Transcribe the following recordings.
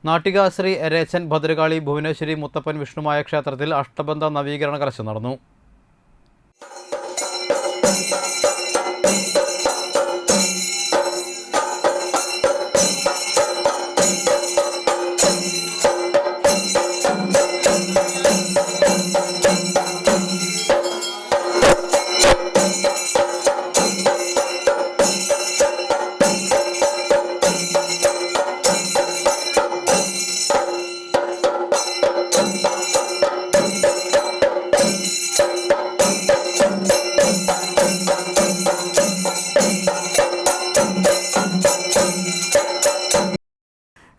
നാട്ടിക ശ്രീ രേച്ചൻ ഭദ്രകാളി ഭുവനേശ്വരി മുത്തപ്പൻ വിഷ്ണുമായ ക്ഷേത്രത്തിൽ അഷ്ടബന്ധ നവീകരണ കലശം നടന്നു.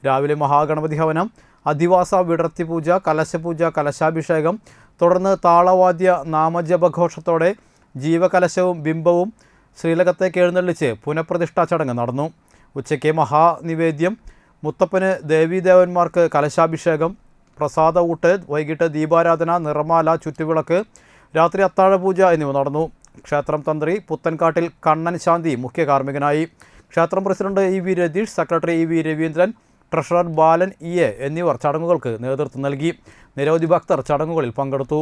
രാവിലെ മഹാഗണപതി ഹവനം, അധിവാസ വിടർത്തി പൂജ, കലശപൂജ, കലശാഭിഷേകം, തുടർന്ന് താളവാദ്യ നാമജപഘോഷത്തോടെ ജീവകലശവും ബിംബവും ശ്രീലകത്തേക്ക് എഴുന്നള്ളിച്ച് പുനഃപ്രതിഷ്ഠാ ചടങ്ങ് നടന്നു. ഉച്ചയ്ക്ക് മഹാനിവേദ്യം, മുത്തപ്പന് ദേവീദേവന്മാർക്ക് കലശാഭിഷേകം, പ്രസാദ ഊട്ട്, വൈകിട്ട് ദീപാരാധന, നിറമാല, ചുറ്റുവിളക്ക്, രാത്രി അത്താഴപൂജ എന്നിവ നടന്നു. ക്ഷേത്രം തന്ത്രി പുത്തൻകാട്ടിൽ കണ്ണൻ ശാന്തി മുഖ്യ കാർമ്മികനായി. ക്ഷേത്രം president E V Ratheesh, secretary E V Raveendran, treasurer Balan E A എന്നിവർ ചടങ്ങുകൾക്ക് നേതൃത്വം നൽകി. നിരവധി ഭക്തർ ചടങ്ങുകളിൽ പങ്കെടുത്തു.